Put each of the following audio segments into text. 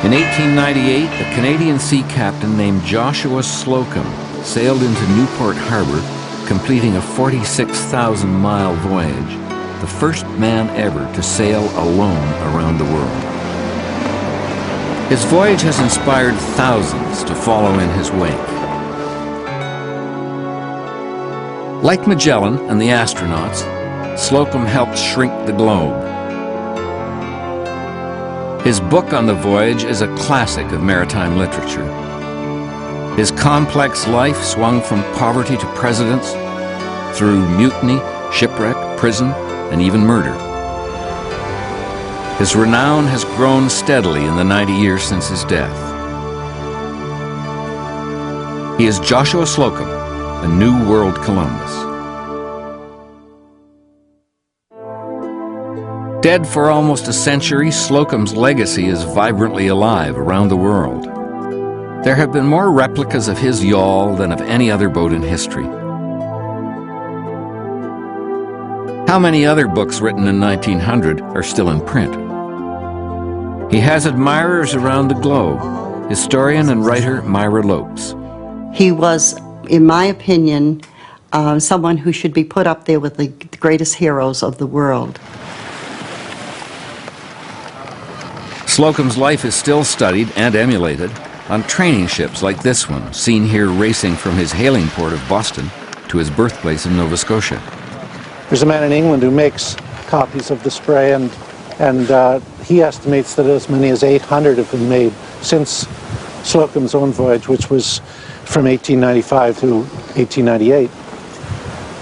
In 1898, a Canadian sea captain named Joshua Slocum sailed into Newport Harbor, completing a 46,000-mile voyage, the first man ever to sail alone around the world. His voyage has inspired thousands to follow in his wake. Like Magellan and the astronauts, Slocum helped shrink the globe. His book on the voyage is a classic of maritime literature. His complex life swung from poverty to presidents, through mutiny, shipwreck, prison, and even murder. His renown has grown steadily in the 90 years since his death. He is Joshua Slocum, a New World Columbus. Dead for almost a century, Slocum's legacy is vibrantly alive around the world. There have been more replicas of his yawl than of any other boat in history. How many other books written in 1900 are still in print? He has admirers around the globe. Historian and writer Myra Lopes. He was, in my opinion, someone who should be put up there with the greatest heroes of the world. Slocum's life is still studied and emulated on training ships like this one, seen here racing from his hailing port of Boston to his birthplace in Nova Scotia. There's a man in England who makes copies of the spray, and he estimates that as many as 800 have been made since Slocum's own voyage, which was from 1895 to 1898.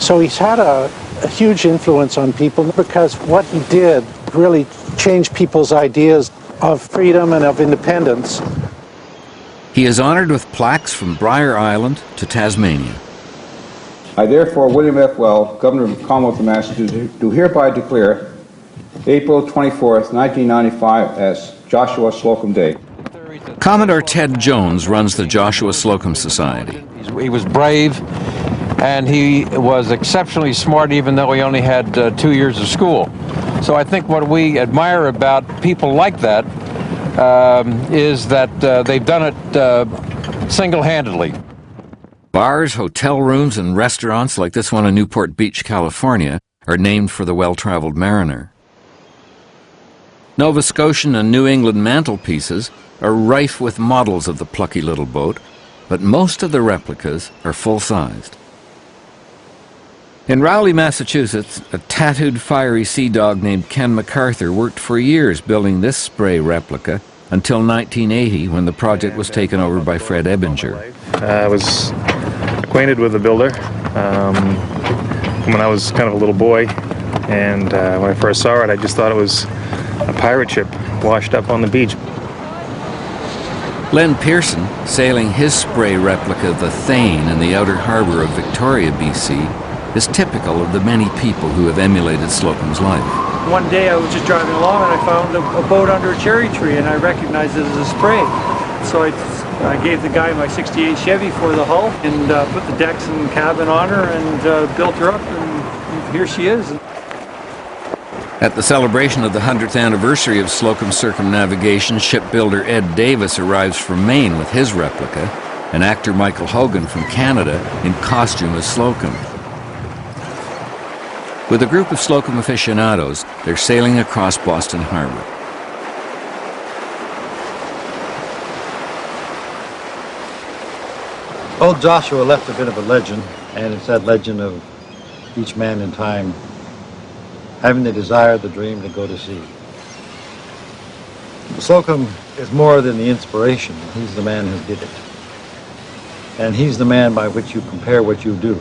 So he's had a huge influence on people because what he did really changed people's ideas of freedom and of independence. He is honored with plaques from Briar Island to Tasmania. I therefore, William F. Well, Governor of the Commonwealth of Massachusetts, do hereby declare April 24th, 1995 as Joshua Slocum Day. Commodore Ted Jones runs the Joshua Slocum Society. He was brave, and he was exceptionally smart, even though he only had 2 years of school. So I think what we admire about people like that is that they've done it single-handedly. Bars, hotel rooms, and restaurants like this one in Newport Beach, California, are named for the well-traveled mariner. Nova Scotian and New England mantelpieces are rife with models of the plucky little boat, but most of the replicas are full-sized. In Rowley, Massachusetts, a tattooed fiery sea dog named Ken MacArthur worked for years building this spray replica until 1980, when the project was taken over by Fred Ebinger. I was acquainted with the builder when I was kind of a little boy, and when I first saw it, I just thought it was a pirate ship washed up on the beach. Len Pearson, sailing his spray replica, the Thane, in the outer harbor of Victoria, BC, is typical of the many people who have emulated Slocum's life. One day I was just driving along and I found a boat under a cherry tree, and I recognized it as a spray. So I gave the guy my '68 Chevy for the hull and put the decks and cabin on her and built her up, and here she is. At the celebration of the 100th anniversary of Slocum's circumnavigation, shipbuilder Ed Davis arrives from Maine with his replica, and actor Michael Hogan from Canada in costume as Slocum. With a group of Slocum aficionados, they're sailing across Boston Harbor. Old Joshua left a bit of a legend, and it's that legend of each man in time having the desire, the dream to go to sea. Slocum is more than the inspiration. He's the man who did it. And he's the man by which you compare what you do.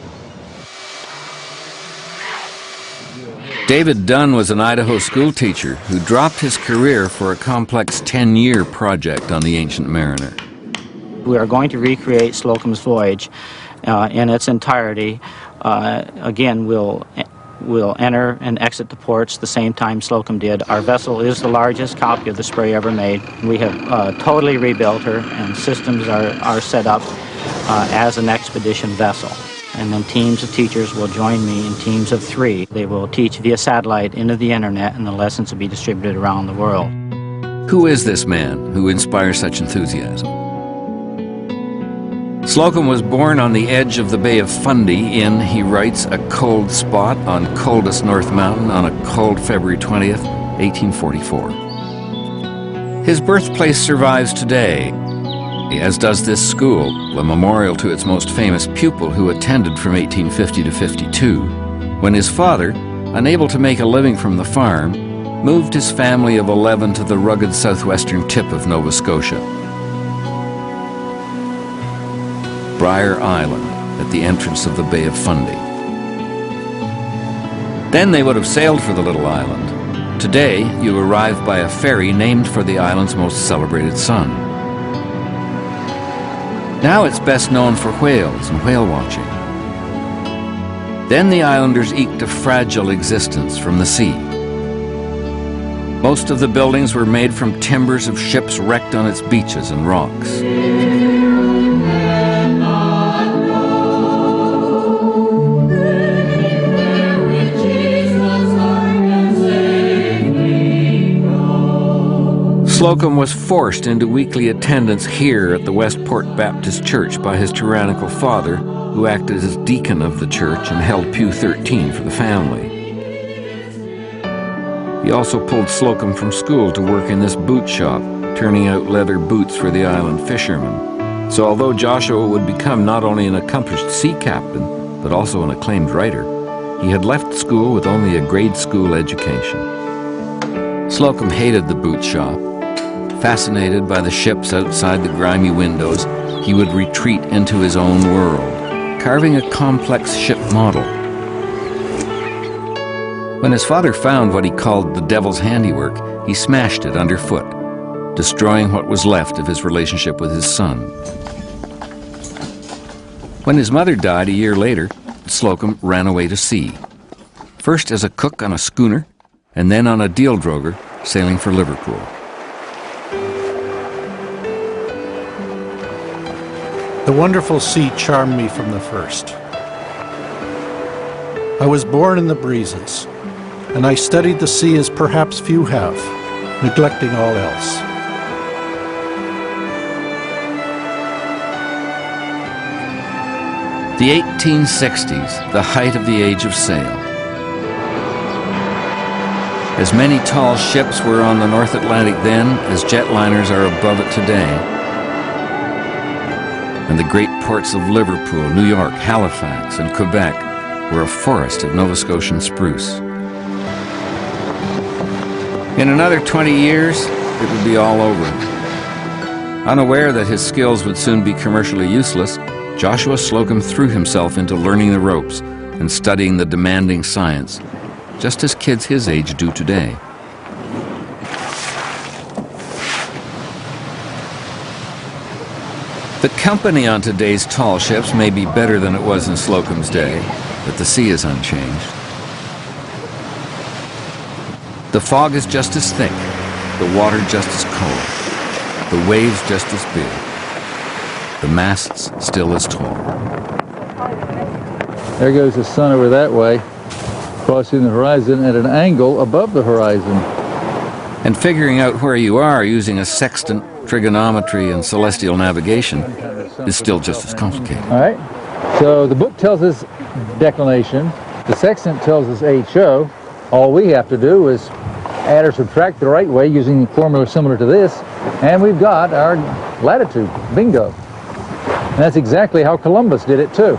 David Dunn was an Idaho school teacher who dropped his career for a complex 10-year project on the Ancient Mariner. We are going to recreate Slocum's voyage in its entirety. Again, we'll enter and exit the ports the same time Slocum did. Our vessel is the largest copy of the spray ever made. We have totally rebuilt her, and systems are set up as an expedition vessel. And then teams of teachers will join me in teams of 3. They will teach via satellite into the internet, and the lessons will be distributed around the world. Who is this man who inspires such enthusiasm? Slocum was born on the edge of the Bay of Fundy in, he writes, a cold spot on coldest North Mountain on a cold February 20th, 1844. His birthplace survives today, as does this school, a memorial to its most famous pupil who attended from 1850 to 52, when his father, unable to make a living from the farm, moved his family of 11 to the rugged southwestern tip of Nova Scotia. Briar Island, at the entrance of the Bay of Fundy. Then they would have sailed for the little island. Today, you arrive by a ferry named for the island's most celebrated son. Now it's best known for whales and whale watching. Then the islanders eked a fragile existence from the sea. Most of the buildings were made from timbers of ships wrecked on its beaches and rocks. Slocum was forced into weekly attendance here at the Westport Baptist Church by his tyrannical father, who acted as deacon of the church and held pew 13 for the family. He also pulled Slocum from school to work in this boot shop, turning out leather boots for the island fishermen. So although Joshua would become not only an accomplished sea captain, but also an acclaimed writer, he had left school with only a grade school education. Slocum hated the boot shop. Fascinated by the ships outside the grimy windows, he would retreat into his own world, carving a complex ship model. When his father found what he called the devil's handiwork, he smashed it underfoot, destroying what was left of his relationship with his son. When his mother died a year later, Slocum ran away to sea, first as a cook on a schooner, and then on a deal droger sailing for Liverpool. The wonderful sea charmed me from the first. I was born in the breezes, and I studied the sea as perhaps few have, neglecting all else. The 1860s, the height of the age of sail. As many tall ships were on the North Atlantic then as jetliners are above it today. And the great ports of Liverpool, New York, Halifax, and Quebec were a forest of Nova Scotian spruce. In another 20 years, it would be all over. Unaware that his skills would soon be commercially useless, Joshua Slocum threw himself into learning the ropes and studying the demanding science, just as kids his age do today. The company on today's tall ships may be better than it was in Slocum's day, but the sea is unchanged. The fog is just as thick, the water just as cold, the waves just as big, the masts still as tall. There goes the sun over that way, crossing the horizon at an angle above the horizon. And figuring out where you are using a sextant, trigonometry, and celestial navigation is still just as complicated. All right, so the book tells us declination, the sextant tells us HO. All we have to do is add or subtract the right way using a formula similar to this, and we've got our latitude. Bingo. And that's exactly how Columbus did it too.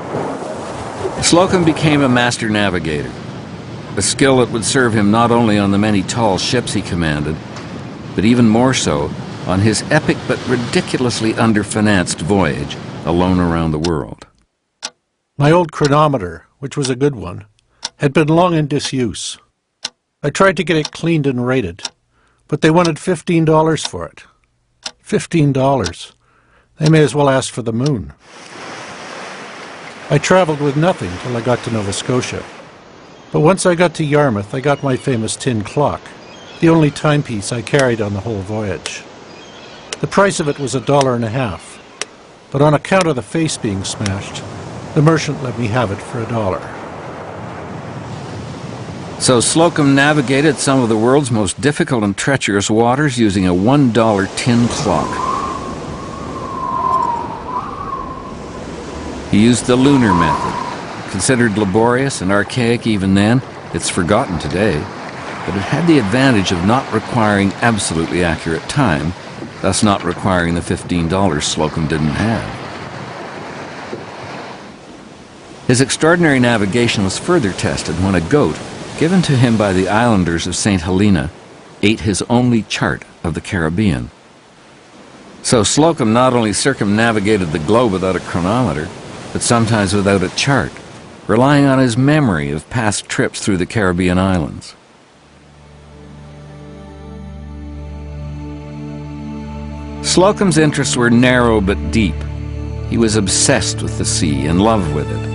Slocum became a master navigator, a skill that would serve him not only on the many tall ships he commanded, but even more so on his epic but ridiculously underfinanced voyage alone around the world. My old chronometer, which was a good one, had been long in disuse. I tried to get it cleaned and rated, but they wanted $15 for it. $15. They may as well ask for the moon. I traveled with nothing till I got to Nova Scotia. But once I got to Yarmouth, I got my famous tin clock, the only timepiece I carried on the whole voyage. The price of it was $1.50, but on account of the face being smashed, the merchant let me have it for $1. So Slocum navigated some of the world's most difficult and treacherous waters using a $1 tin clock. He used the lunar method. Considered laborious and archaic even then, it's forgotten today, but it had the advantage of not requiring absolutely accurate time, thus not requiring the $15 Slocum didn't have. His extraordinary navigation was further tested when a goat, given to him by the islanders of St. Helena, ate his only chart of the Caribbean. So Slocum not only circumnavigated the globe without a chronometer, but sometimes without a chart, relying on his memory of past trips through the Caribbean islands. Slocum's interests were narrow but deep. He was obsessed with the sea, in love with it.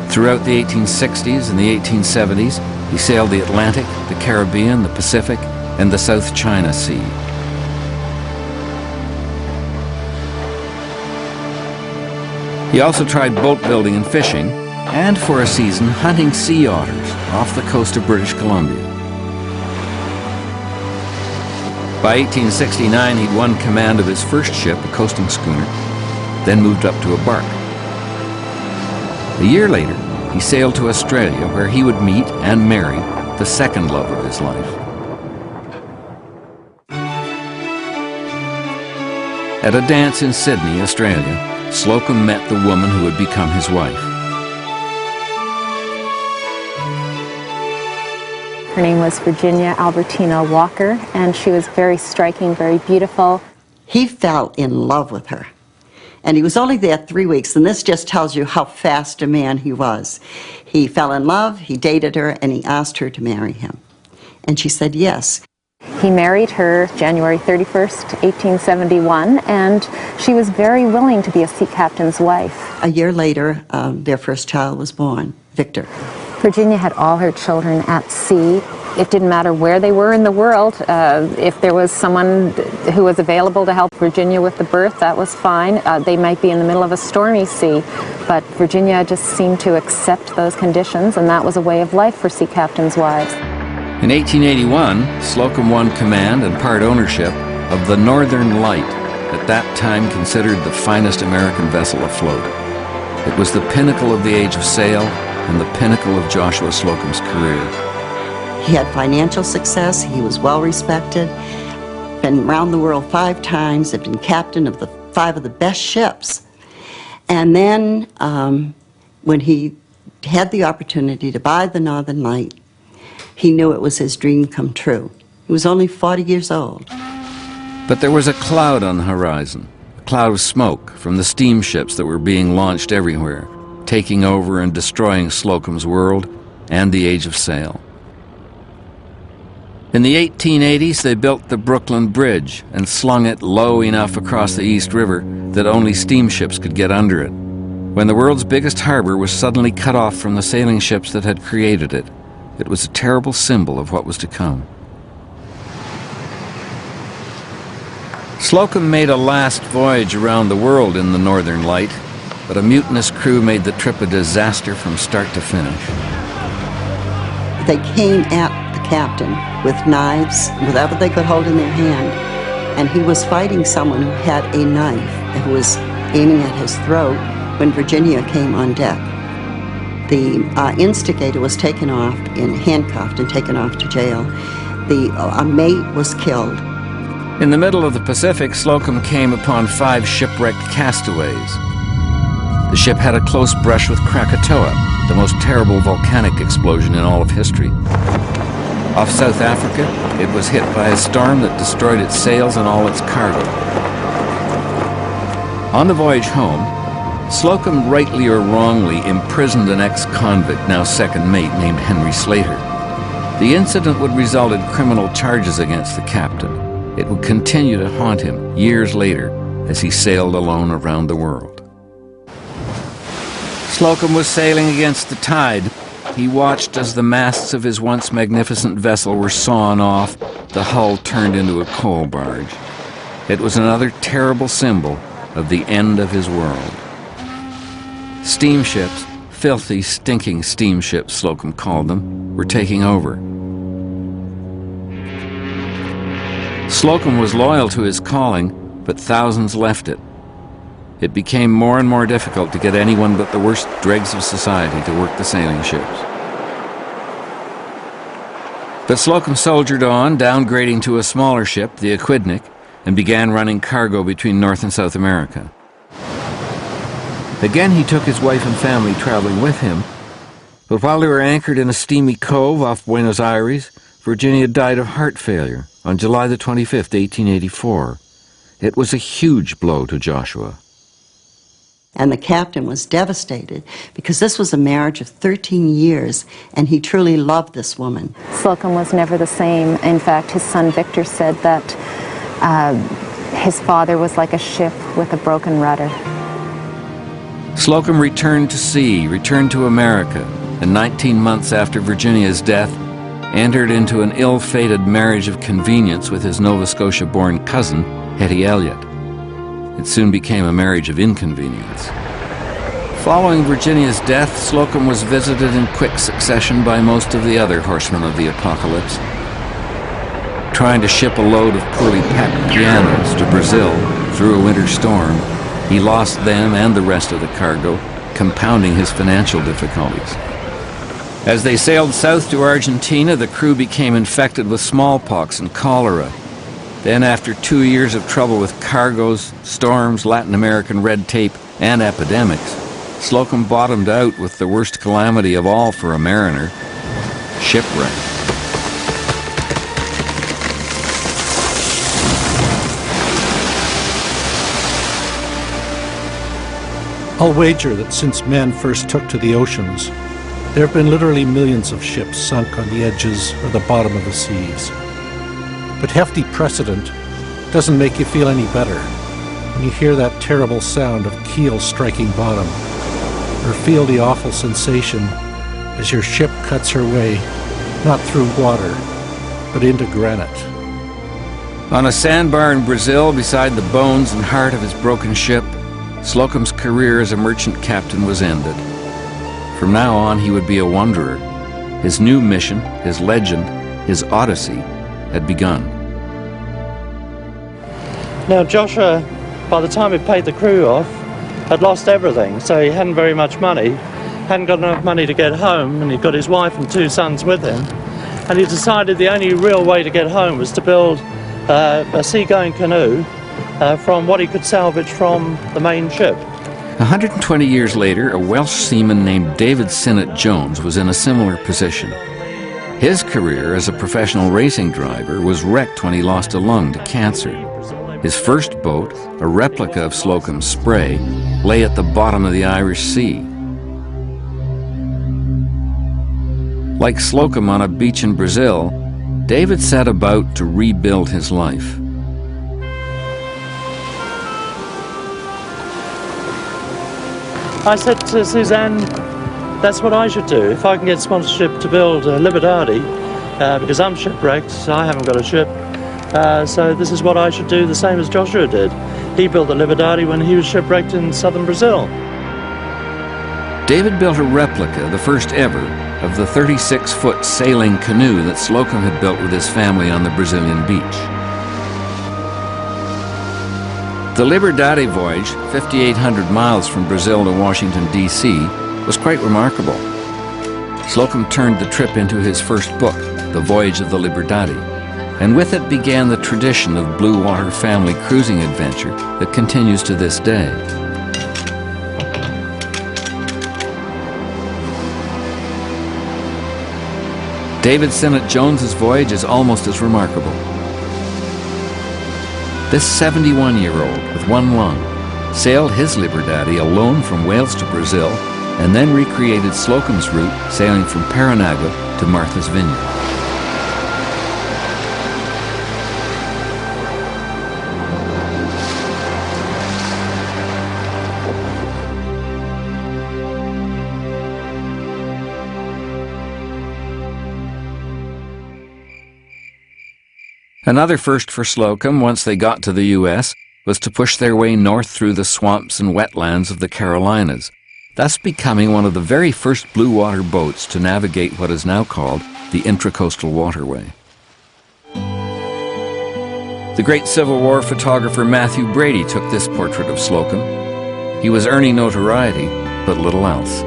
Throughout the 1860s and the 1870s, he sailed the Atlantic, the Caribbean, the Pacific, and the South China Sea. He also tried boat building and fishing, and for a season hunting sea otters off the coast of British Columbia. By 1869, he'd won command of his first ship, a coasting schooner, then moved up to a bark. A year later, he sailed to Australia, where he would meet and marry the second love of his life. At a dance in Sydney, Australia, Slocum met the woman who would become his wife. Her name was Virginia Albertina Walker, and she was very striking, very beautiful. He fell in love with her. And he was only there 3 weeks, and this just tells you how fast a man he was. He fell in love, he dated her, and he asked her to marry him. And she said yes. He married her January 31st, 1871, and she was very willing to be a sea captain's wife. A year later, their first child was born, Victor. Virginia had all her children at sea. It didn't matter where they were in the world. If there was someone who was available to help Virginia with the birth, that was fine. They might be in the middle of a stormy sea, but Virginia just seemed to accept those conditions, and that was a way of life for sea captains' wives. In 1881, Slocum won command and part ownership of the Northern Light, at that time considered the finest American vessel afloat. It was the pinnacle of the age of sail and the pinnacle of Joshua Slocum's career. He had financial success, he was well respected, been around the world 5 times, had been captain of 5 of the best ships. And then when he had the opportunity to buy the Northern Light, he knew it was his dream come true. He was only 40 years old. But there was a cloud on the horizon, a cloud of smoke from the steamships that were being launched everywhere, taking over and destroying Slocum's world and the age of sail. In the 1880s, they built the Brooklyn Bridge and slung it low enough across the East River that only steamships could get under it, when the world's biggest harbor was suddenly cut off from the sailing ships that had created it. It was a terrible symbol of what was to come. Slocum made a last voyage around the world in the Northern Light, but a mutinous crew made the trip a disaster from start to finish. They came at the captain with knives, whatever they could hold in their hand, and he was fighting someone who had a knife and who was aiming at his throat when Virginia came on deck. The instigator was taken off and handcuffed and taken off to jail. A mate was killed. In the middle of the Pacific, Slocum came upon 5 shipwrecked castaways. The ship had a close brush with Krakatoa, the most terrible volcanic explosion in all of history. Off South Africa, it was hit by a storm that destroyed its sails and all its cargo. On the voyage home, Slocum rightly or wrongly imprisoned an ex-convict, now second mate, named Henry Slater. The incident would result in criminal charges against the captain. It would continue to haunt him years later as he sailed alone around the world. Slocum was sailing against the tide. He watched as the masts of his once magnificent vessel were sawn off, the hull turned into a coal barge. It was another terrible symbol of the end of his world. Steamships, filthy, stinking steamships, Slocum called them, were taking over. Slocum was loyal to his calling, but thousands left it. It became more and more difficult to get anyone but the worst dregs of society to work the sailing ships. But Slocum soldiered on, downgrading to a smaller ship, the Aquidneck, and began running cargo between North and South America. Again, he took his wife and family traveling with him, but while they were anchored in a steamy cove off Buenos Aires, Virginia died of heart failure on July the 25th, 1884. It was a huge blow to Joshua. And the captain was devastated because this was a marriage of 13 years and he truly loved this woman. Slocum was never the same. In fact, his son Victor said that his father was like a ship with a broken rudder. Slocum returned to sea, returned to America, and 19 months after Virginia's death, entered into an ill-fated marriage of convenience with his Nova Scotia-born cousin, Hetty Elliott. It soon became a marriage of inconvenience. Following Virginia's death, Slocum was visited in quick succession by most of the other horsemen of the apocalypse. Trying to ship a load of poorly packed pianos to Brazil through a winter storm, he lost them and the rest of the cargo, compounding his financial difficulties. As they sailed south to Argentina, the crew became infected with smallpox and cholera. Then, after 2 years of trouble with cargoes, storms, Latin American red tape, and epidemics, Slocum bottomed out with the worst calamity of all for a mariner: shipwreck. I'll wager that since men first took to the oceans, there have been literally millions of ships sunk on the edges or the bottom of the seas. But hefty precedent doesn't make you feel any better when you hear that terrible sound of keel striking bottom, or feel the awful sensation as your ship cuts her way, not through water, but into granite. On a sandbar in Brazil, beside the bones and heart of his broken ship, Slocum's career as a merchant captain was ended. From now on, he would be a wanderer. His new mission, his legend, his odyssey had begun. Now Joshua, by the time he paid the crew off, had lost everything, so he hadn't very much money, hadn't got enough money to get home, and he'd got his wife and 2 sons with him, and he decided the only real way to get home was to build a seagoing canoe from what he could salvage from the main ship. 120 years later, a Welsh seaman named David Sinnott Jones was in a similar position. His career as a professional racing driver was wrecked when he lost a lung to cancer. His first boat, a replica of Slocum's Spray, lay at the bottom of the Irish Sea. Like Slocum on a beach in Brazil, David set about to rebuild his life. I said to Suzanne, that's what I should do. If I can get sponsorship to build a Libertadi, because I'm shipwrecked, I haven't got a ship, so this is what I should do, the same as Joshua did. He built the Libertadi when he was shipwrecked in southern Brazil. David built a replica, the first ever, of the 36-foot sailing canoe that Slocum had built with his family on the Brazilian beach. The Liberdade voyage, 5,800 miles from Brazil to Washington, D.C., was quite remarkable. Slocum turned the trip into his first book, The Voyage of the Liberdade, and with it began the tradition of blue water family cruising adventure that continues to this day. David Sinnott Jones's voyage is almost as remarkable. This 71-year-old with one lung sailed his Liberdade alone from Wales to Brazil and then recreated Slocum's route, sailing from Paranagua to Martha's Vineyard. Another first for Slocum once they got to the U.S. was to push their way north through the swamps and wetlands of the Carolinas, thus becoming one of the very first blue water boats to navigate what is now called the Intracoastal Waterway. The great Civil War photographer Matthew Brady took this portrait of Slocum. He was earning notoriety, but little else.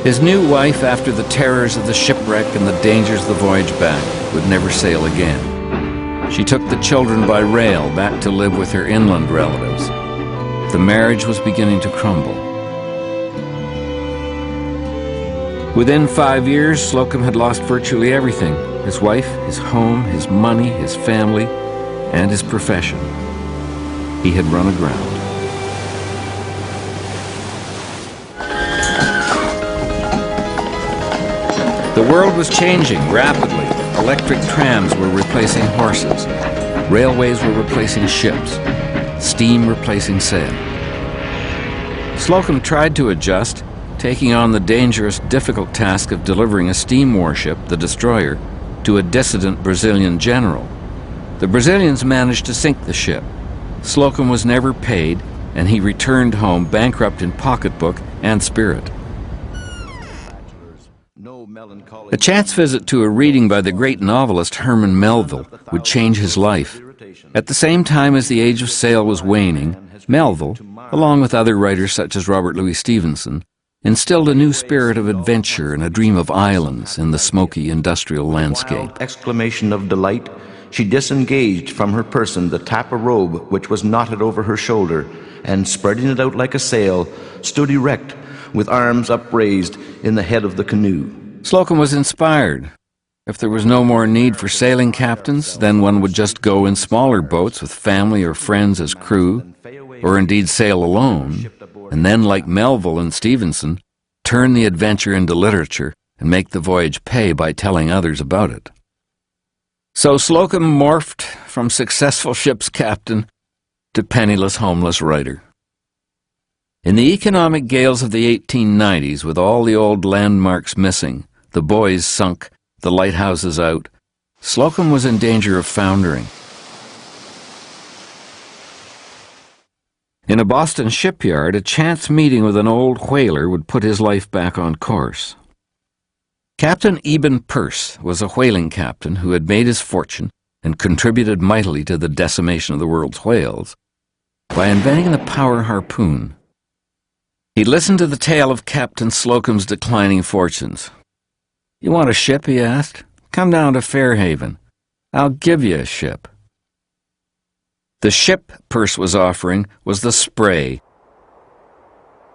His new wife, after the terrors of the shipwreck and the dangers of the voyage back, would never sail again. She took the children by rail back to live with her inland relatives. The marriage was beginning to crumble. Within 5 years, Slocum had lost virtually everything: his wife, his home, his money, his family, and his profession. He had run aground. The world was changing rapidly. Electric trams were replacing horses. Railways were replacing ships. Steam replacing sail. Slocum tried to adjust, taking on the dangerous, difficult task of delivering a steam warship, the destroyer, to a dissident Brazilian general. The Brazilians managed to sink the ship. Slocum was never paid, and he returned home bankrupt in pocketbook and spirit. A chance visit to a reading by the great novelist Herman Melville would change his life. At the same time as the age of sail was waning, Melville, along with other writers such as Robert Louis Stevenson, instilled a new spirit of adventure and a dream of islands in the smoky industrial landscape. Exclamation of delight, she disengaged from her person the tappa robe which was knotted over her shoulder, and spreading it out like a sail, stood erect, with arms upraised, in the head of the canoe. Slocum was inspired. If there was no more need for sailing captains, then one would just go in smaller boats with family or friends as crew, or indeed sail alone, and then, like Melville and Stevenson, turn the adventure into literature and make the voyage pay by telling others about it. So Slocum morphed from successful ship's captain to penniless, homeless writer. In the economic gales of the 1890s, with all the old landmarks missing, the buoys sunk, the lighthouses out, Slocum was in danger of foundering. In a Boston shipyard, a chance meeting with an old whaler would put his life back on course. Captain Eben Peirce was a whaling captain who had made his fortune and contributed mightily to the decimation of the world's whales by inventing the power harpoon. He listened to the tale of Captain Slocum's declining fortunes. "You want a ship?" he asked. "Come down to Fairhaven. I'll give you a ship." The ship Peirce was offering was the Spray,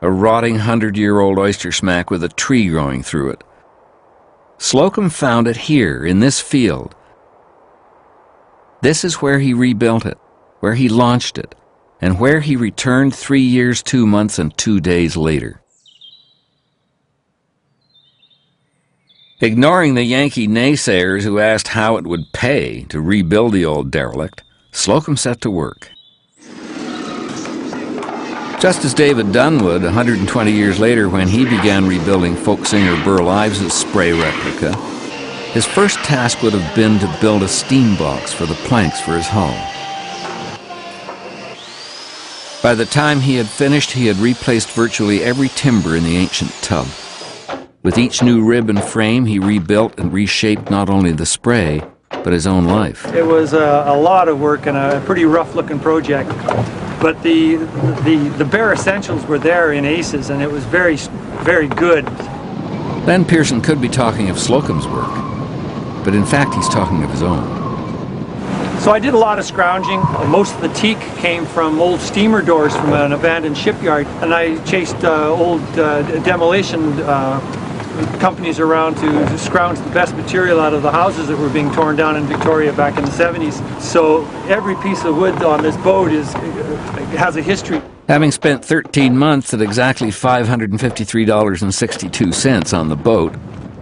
a rotting 100-year-old oyster smack with a tree growing through it. Slocum found it here, in this field. This is where he rebuilt it, where he launched it, and where he returned 3 years, 2 months, and 2 days later. Ignoring the Yankee naysayers who asked how it would pay to rebuild the old derelict, Slocum set to work. Just as David Dunn would 120 years later when he began rebuilding folk singer Burl Ives' Spray replica, his first task would have been to build a steam box for the planks for his hull. By the time he had finished, he had replaced virtually every timber in the ancient tub. With each new rib and frame, he rebuilt and reshaped not only the Spray, but his own life. It was a lot of work and a pretty rough-looking project, but the bare essentials were there in Aces, and it was very, very good. Len Pearson could be talking of Slocum's work, but in fact he's talking of his own. So I did a lot of scrounging. Most of the teak came from old steamer doors from an abandoned shipyard, and I chased old demolition companies around to scrounge the best material out of the houses that were being torn down in Victoria back in the 70s. So every piece of wood on this boat has a history. Having spent 13 months at exactly $553.62 on the boat,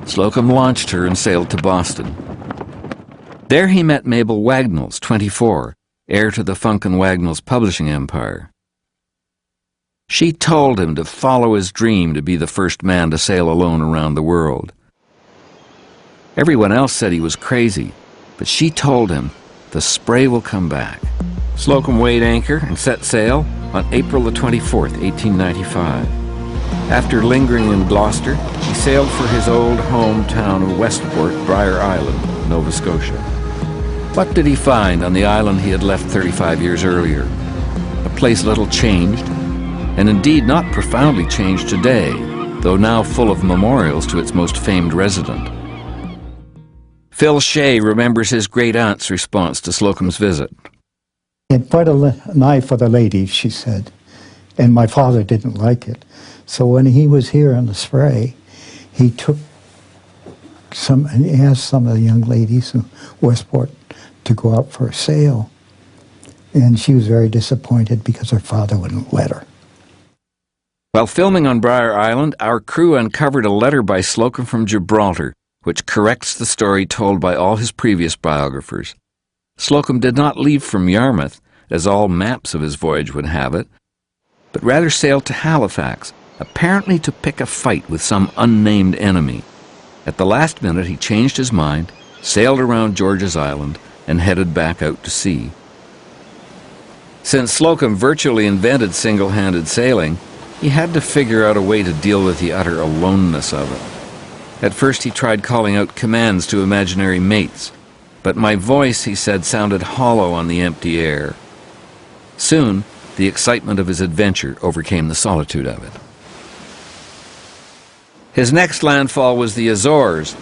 Slocum launched her and sailed to Boston. There he met Mabel Wagnalls, 24, heir to the Funk and Wagnalls publishing empire. She told him to follow his dream to be the first man to sail alone around the world. Everyone else said he was crazy, but she told him the Spray will come back. Slocum weighed anchor and set sail on April the 24th, 1895. After lingering in Gloucester, he sailed for his old hometown of Westport, Briar Island, Nova Scotia. What did he find on the island he had left 35 years earlier? A place little changed, and indeed not profoundly changed today, though now full of memorials to its most famed resident. Phil Shea remembers his great-aunt's response to Slocum's visit. He had quite a knife for the ladies, she said, and my father didn't like it. So when he was here on the Spray, he took some, and he asked some of the young ladies in Westport to go out for a sail. And she was very disappointed because her father wouldn't let her. While filming on Briar Island, our crew uncovered a letter by Slocum from Gibraltar, which corrects the story told by all his previous biographers. Slocum did not leave from Yarmouth, as all maps of his voyage would have it, but rather sailed to Halifax, apparently to pick a fight with some unnamed enemy. At the last minute he changed his mind, sailed around George's Island, and headed back out to sea. Since Slocum virtually invented single-handed sailing, he had to figure out a way to deal with the utter aloneness of it. At first he tried calling out commands to imaginary mates, but my voice, he said, sounded hollow on the empty air. Soon, the excitement of his adventure overcame the solitude of it. His next landfall was the Azores.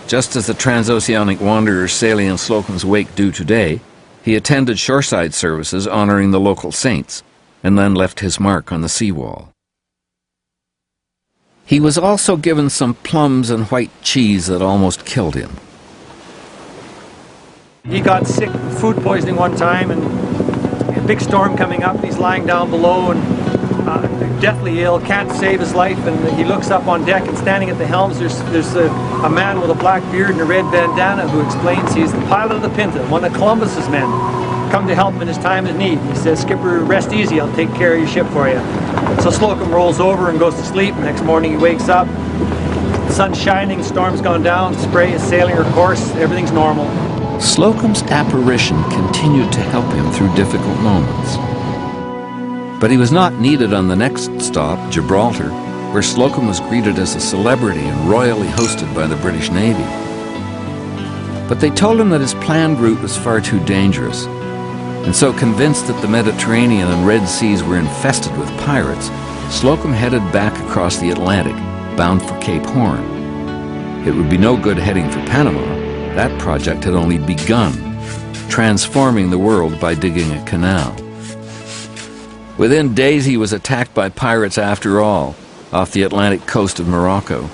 Just as the transoceanic wanderers sailing in Slocum's wake do today, he attended shoreside services honoring the local saints, and then left his mark on the seawall. He was also given some plums and white cheese that almost killed him. He got sick, food poisoning one time, and a big storm coming up, and he's lying down below and deathly ill, can't save his life, and he looks up on deck, and standing at the helms there's a man with a black beard and a red bandana who explains he's the pilot of the Pinta, one of Columbus's men, come to help him in his time of need. He says, "Skipper, rest easy, I'll take care of your ship for you." So Slocum rolls over and goes to sleep. Next morning he wakes up, the sun's shining, the storm's gone down, Spray is sailing her course, everything's normal. Slocum's apparition continued to help him through difficult moments. But he was not needed on the next stop, Gibraltar, where Slocum was greeted as a celebrity and royally hosted by the British Navy. But they told him that his planned route was far too dangerous, and so convinced that the Mediterranean and Red Seas were infested with pirates, Slocum headed back across the Atlantic, bound for Cape Horn. It would be no good heading for Panama. That project had only begun, transforming the world by digging a canal. Within days he was attacked by pirates after all, off the Atlantic coast of Morocco.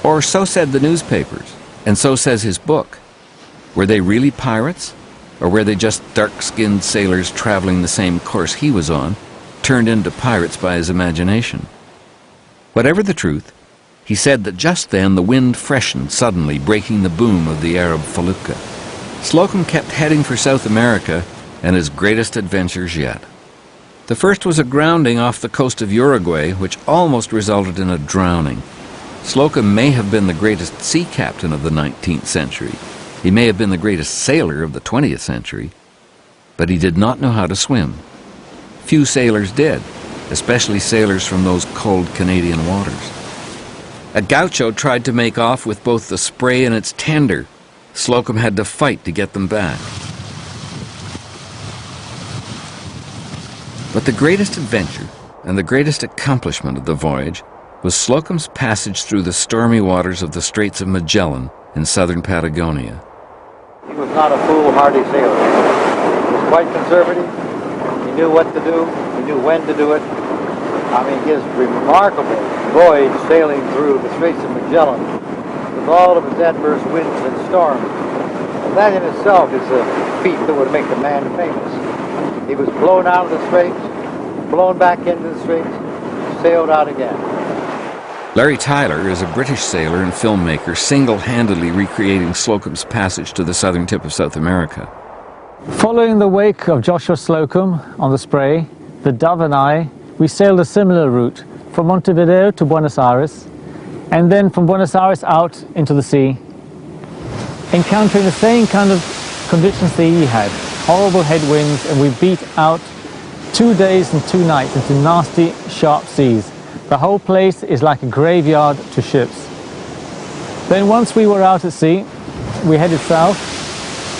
Or so said the newspapers, and so says his book. Were they really pirates? Or were they just dark-skinned sailors traveling the same course he was on, turned into pirates by his imagination? Whatever the truth, he said that just then the wind freshened suddenly, breaking the boom of the Arab felucca. Slocum kept heading for South America and his greatest adventures yet. The first was a grounding off the coast of Uruguay, which almost resulted in a drowning. Slocum may have been the greatest sea captain of the 19th century. He may have been the greatest sailor of the 20th century, but he did not know how to swim. Few sailors did, especially sailors from those cold Canadian waters. A gaucho tried to make off with both the Spray and its tender. Slocum had to fight to get them back. But the greatest adventure and the greatest accomplishment of the voyage was Slocum's passage through the stormy waters of the Straits of Magellan in southern Patagonia. He was not a foolhardy sailor. He was quite conservative. He knew what to do. He knew when to do it. I mean, his remarkable voyage sailing through the Straits of Magellan with all of its adverse winds and storms, and that in itself is a feat that would make a man famous. He was blown out of the Straits, blown back into the Straits, sailed out again. Larry Tyler is a British sailor and filmmaker single-handedly recreating Slocum's passage to the southern tip of South America. Following the wake of Joshua Slocum on the Spray, the Dove and I, we sailed a similar route from Montevideo to Buenos Aires, and then from Buenos Aires out into the sea, encountering the same kind of conditions the He had. Horrible headwinds, and we beat out 2 days and 2 nights into nasty, sharp seas. The whole place is like a graveyard to ships. Then once we were out at sea, we headed south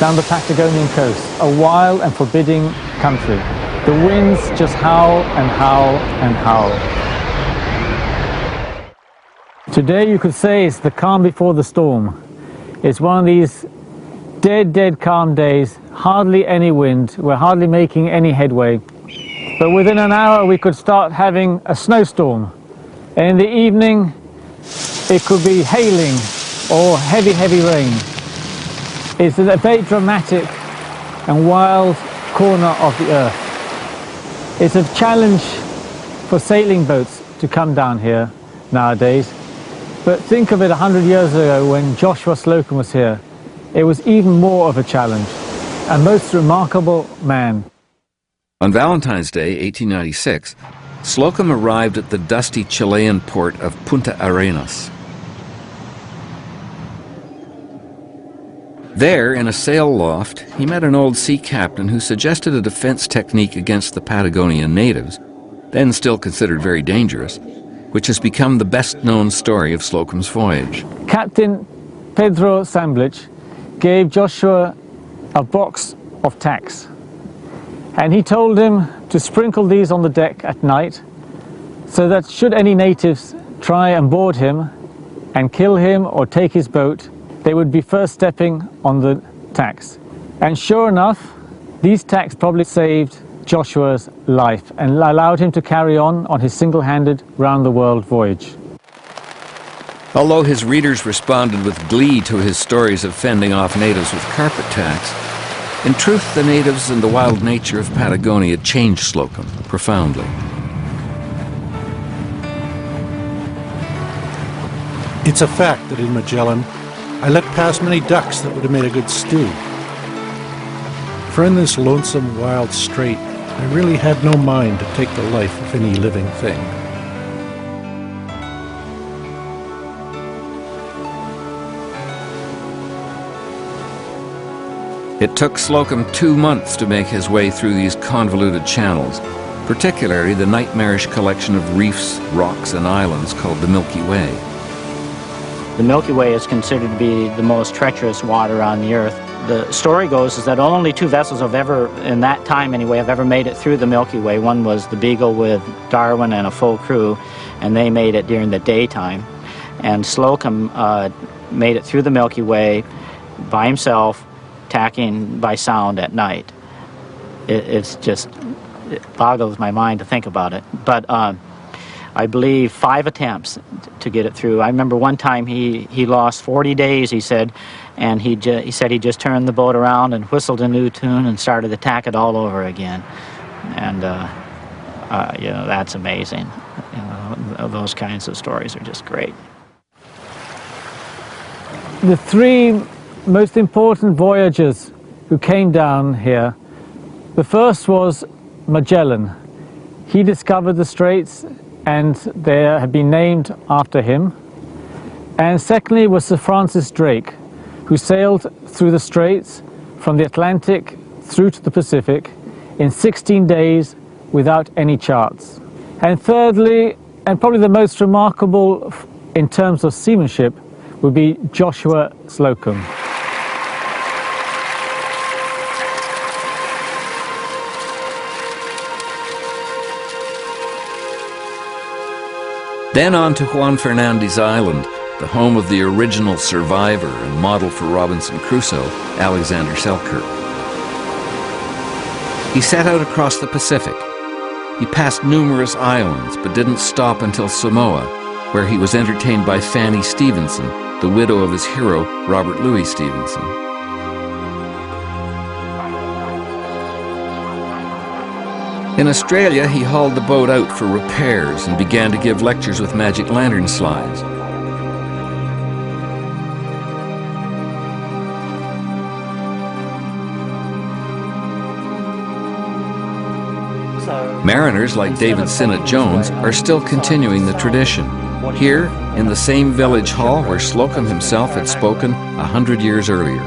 down the Patagonian coast, a wild and forbidding country. The winds just howl and howl and howl. Today you could say it's the calm before the storm. It's one of these dead calm days, hardly any wind, we're hardly making any headway. But within an hour we could start having a snowstorm. And in the evening it could be hailing or heavy rain. It's a very dramatic and wild corner of the earth. It's a challenge for sailing boats to come down here nowadays. But think of it 100 years ago when Joshua Slocum was here. It was even more of a challenge. A most remarkable man. On Valentine's Day, 1896, Slocum arrived at the dusty Chilean port of Punta Arenas. There, in a sail loft, he met an old sea captain who suggested a defense technique against the Patagonian natives, then still considered very dangerous, which has become the best-known story of Slocum's voyage. Captain Pedro Samblich gave Joshua a box of tacks, and he told him to sprinkle these on the deck at night so that should any natives try and board him and kill him or take his boat, they would be first stepping on the tacks. And sure enough, these tacks probably saved Joshua's life and allowed him to carry on his single-handed round-the-world voyage. Although his readers responded with glee to his stories of fending off natives with carpet tacks, in truth the natives and the wild nature of Patagonia changed Slocum profoundly. It's a fact that in Magellan, I let pass many ducks that would have made a good stew. For in this lonesome, wild strait, I really had no mind to take the life of any living thing. It took Slocum 2 months to make his way through these convoluted channels, particularly the nightmarish collection of reefs, rocks, and islands called the Milky Way. The Milky Way is considered to be the most treacherous water on the earth. The story goes is that only 2 vessels have ever, in that time anyway, have ever made it through the Milky Way. One was the Beagle with Darwin and a full crew, and they made it during the daytime. And Slocum made it through the Milky Way by himself, tacking by sound at night. It boggles my mind to think about it. But I believe 5 attempts to get it through. I remember one time he lost 40 days, he said, and he said he just turned the boat around and whistled a new tune and started to tack it all over again. And you know, that's amazing. You know, those kinds of stories are just great. The 3 most important voyagers who came down here, the first was Magellan. He discovered the straits and they have been named after him. And secondly was Sir Francis Drake, who sailed through the straits from the Atlantic through to the Pacific in 16 days without any charts. And thirdly, and probably the most remarkable in terms of seamanship, would be Joshua Slocum. Then on to Juan Fernandez Island, the home of the original survivor and model for Robinson Crusoe, Alexander Selkirk. He set out across the Pacific. He passed numerous islands, but didn't stop until Samoa, where he was entertained by Fanny Stevenson, the widow of his hero, Robert Louis Stevenson. In Australia, he hauled the boat out for repairs and began to give lectures with magic lantern slides. Mariners like David Sinnott Jones are still continuing the tradition. Here, in the same village hall where Slocum himself had spoken 100 years earlier.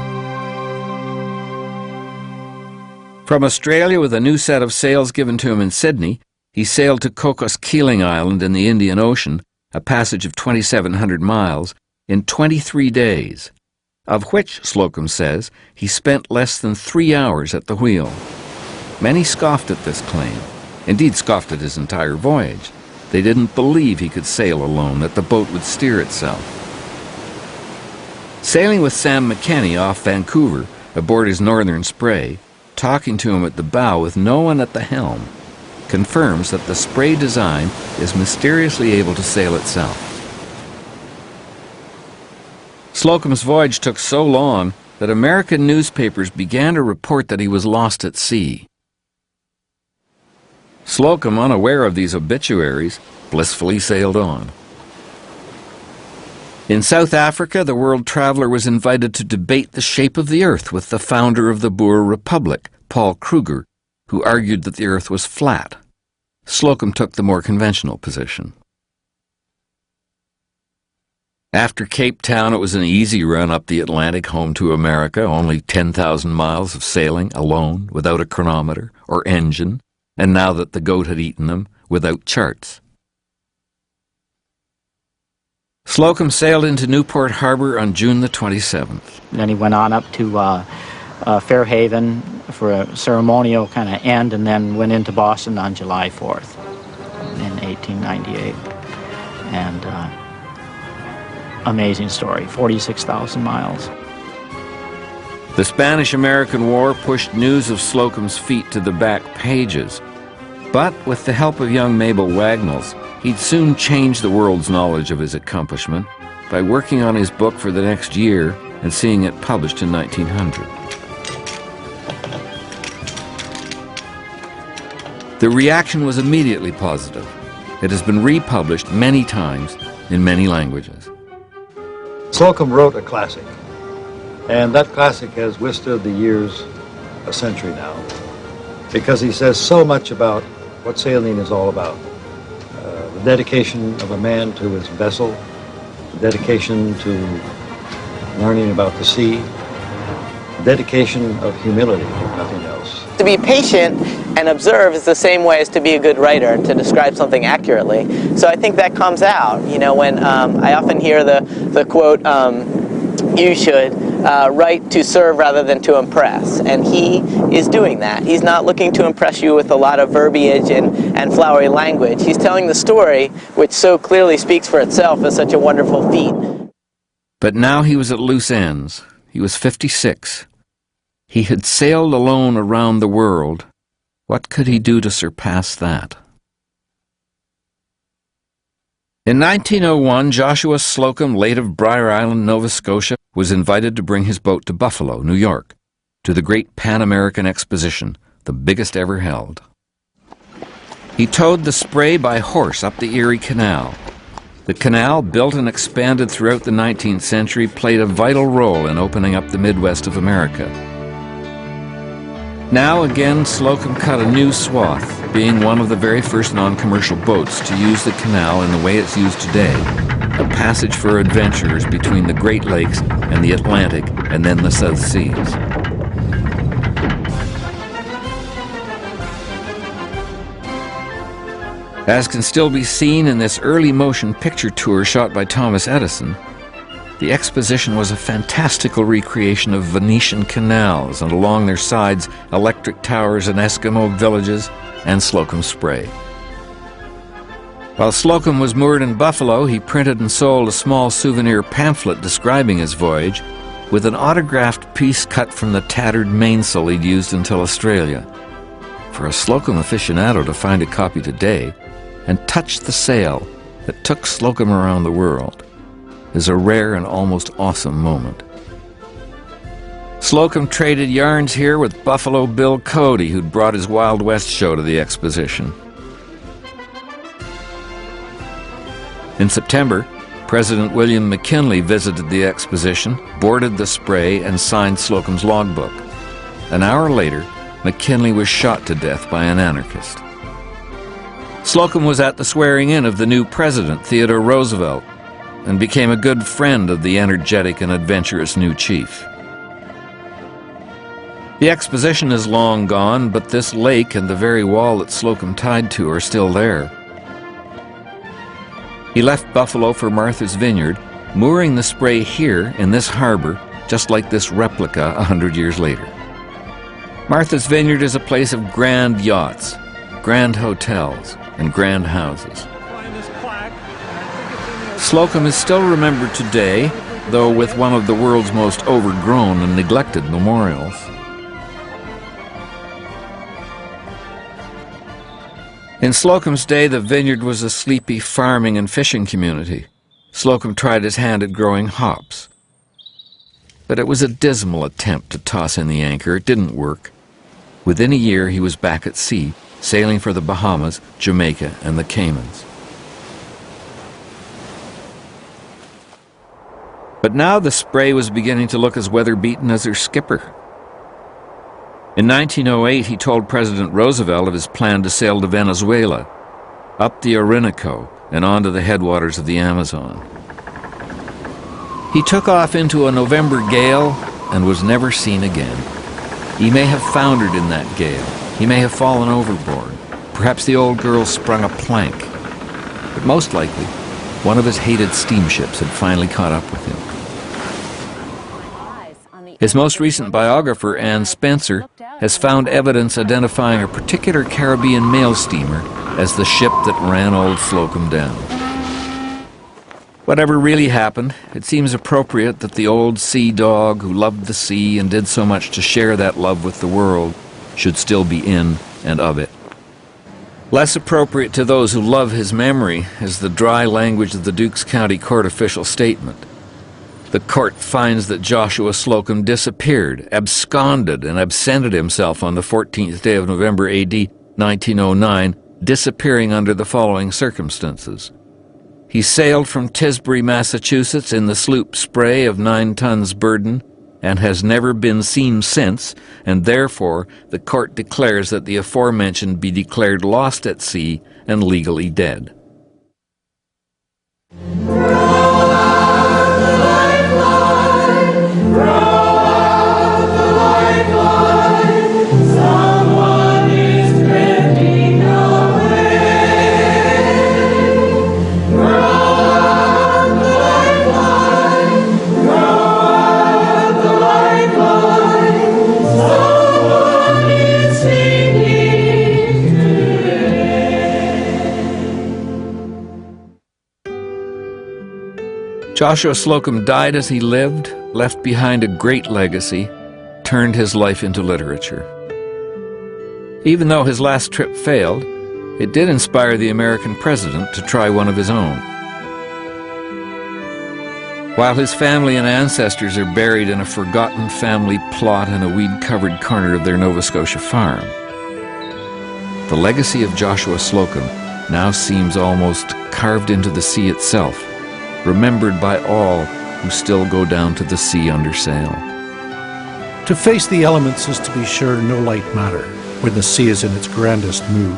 From Australia, with a new set of sails given to him in Sydney, he sailed to Cocos Keeling Island in the Indian Ocean, a passage of 2,700 miles, in 23 days, of which, Slocum says, he spent less than 3 hours at the wheel. Many scoffed at this claim, indeed scoffed at his entire voyage. They didn't believe he could sail alone, that the boat would steer itself. Sailing with Sam McKenney off Vancouver, aboard his Northern Spray, talking to him at the bow with no one at the helm, confirms that the Spray design is mysteriously able to sail itself. Slocum's voyage took so long that American newspapers began to report that he was lost at sea. Slocum, unaware of these obituaries, blissfully sailed on. In South Africa, the world traveler was invited to debate the shape of the Earth with the founder of the Boer Republic, Paul Kruger, who argued that the Earth was flat. Slocum took the more conventional position. After Cape Town, it was an easy run up the Atlantic home to America, only 10,000 miles of sailing alone, without a chronometer or engine, and now that the goat had eaten them, without charts. Slocum sailed into Newport Harbor on June the 27th. Then he went on up to Fairhaven for a ceremonial kind of end, and then went into Boston on July 4th in 1898. And amazing story, 46,000 miles. The Spanish-American War pushed news of Slocum's feat to the back pages, but with the help of young Mabel Wagnalls, he'd soon change the world's knowledge of his accomplishment by working on his book for the next year and seeing it published in 1900. The reaction was immediately positive. It has been republished many times in many languages. Slocum wrote a classic, and that classic has withstood the years, a century now, because he says so much about what sailing is all about. The dedication of a man to his vessel, the dedication to learning about the sea, the dedication of humility, if nothing else. To be patient and observe is the same way as to be a good writer, to describe something accurately. So I think that comes out, you know, when I often hear the quote, you should write to serve rather than to impress. And he is doing that. He's not looking to impress you with a lot of verbiage and flowery language. He's telling the story, which so clearly speaks for itself as such a wonderful feat. But now he was at loose ends. He was 56. He had sailed alone around the world. What could he do to surpass that? In 1901, Joshua Slocum, late of Briar Island, Nova Scotia, was invited to bring his boat to Buffalo, New York, to the Great Pan American Exposition, the biggest ever held. He towed the Spray by horse up the Erie Canal. The canal, built and expanded throughout the 19th century, played a vital role in opening up the Midwest of America. Now again, Slocum cut a new swath, being one of the very first non-commercial boats to use the canal in the way it's used today, a passage for adventurers between the Great Lakes and the Atlantic and then the South Seas. As can still be seen in this early motion picture tour shot by Thomas Edison, the exposition was a fantastical recreation of Venetian canals and along their sides electric towers and Eskimo villages and Slocum Spray. While Slocum was moored in Buffalo, he printed and sold a small souvenir pamphlet describing his voyage with an autographed piece cut from the tattered mainsail he'd used until Australia. For a Slocum aficionado to find a copy today and touch the sail that took Slocum around the world is a rare and almost awesome moment. Slocum traded yarns here with Buffalo Bill Cody, who'd brought his Wild West show to the exposition. In September, President William McKinley visited the exposition, boarded the Spray, and signed Slocum's logbook. An hour later, McKinley was shot to death by an anarchist. Slocum was at the swearing-in of the new president, Theodore Roosevelt, and became a good friend of the energetic and adventurous new chief. The exposition is long gone, but this lake and the very wall that Slocum tied to are still there. He left Buffalo for Martha's Vineyard, mooring the Spray here in this harbor, just like this replica 100 years later. Martha's Vineyard is a place of grand yachts, grand hotels, and grand houses. Slocum is still remembered today, though with one of the world's most overgrown and neglected memorials. In Slocum's day, the vineyard was a sleepy farming and fishing community. Slocum tried his hand at growing hops. But it was a dismal attempt to toss in the anchor. It didn't work. Within a year, he was back at sea, sailing for the Bahamas, Jamaica, and the Caymans. But now the Spray was beginning to look as weather-beaten as her skipper. In 1908, he told President Roosevelt of his plan to sail to Venezuela, up the Orinoco, and onto the headwaters of the Amazon. He took off into a November gale and was never seen again. He may have foundered in that gale. He may have fallen overboard. Perhaps the old girl sprung a plank. But most likely, one of his hated steamships had finally caught up with him. His most recent biographer, Ann Spencer, has found evidence identifying a particular Caribbean mail steamer as the ship that ran old Slocum down. Whatever really happened, it seems appropriate that the old sea dog who loved the sea and did so much to share that love with the world should still be in and of it. Less appropriate to those who love his memory is the dry language of the Dukes County Court official statement. The court finds that Joshua Slocum disappeared, absconded, and absented himself on the 14th day of November AD 1909, disappearing under the following circumstances. He sailed from Tisbury, Massachusetts in the sloop Spray of 9 tons burden and has never been seen since, and therefore the court declares that the aforementioned be declared lost at sea and legally dead. Joshua Slocum died as he lived, left behind a great legacy, turned his life into literature. Even though his last trip failed, it did inspire the American president to try one of his own. While his family and ancestors are buried in a forgotten family plot in a weed-covered corner of their Nova Scotia farm, the legacy of Joshua Slocum now seems almost carved into the sea itself, remembered by all who still go down to the sea under sail. To face the elements is to be sure no light matter when the sea is in its grandest mood.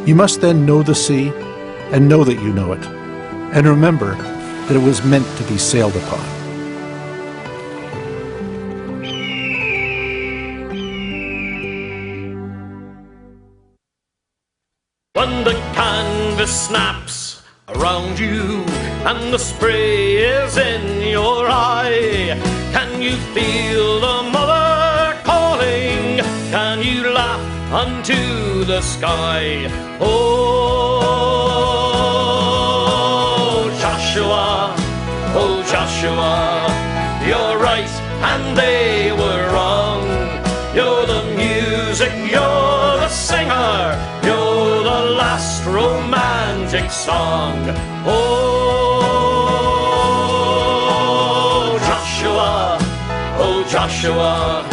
You must then know the sea and know that you know it, and remember that it was meant to be sailed upon. When the canvas snaps around you and the spray is in your eye, can you feel the mother calling? Can you laugh unto the sky? Oh Joshua, you're right and they were wrong. You're the music, you're the singer, you're the last romantic song. Oh Joshua,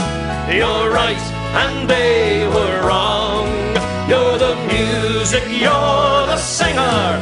you're right and they were wrong. You're the music, you're the singer,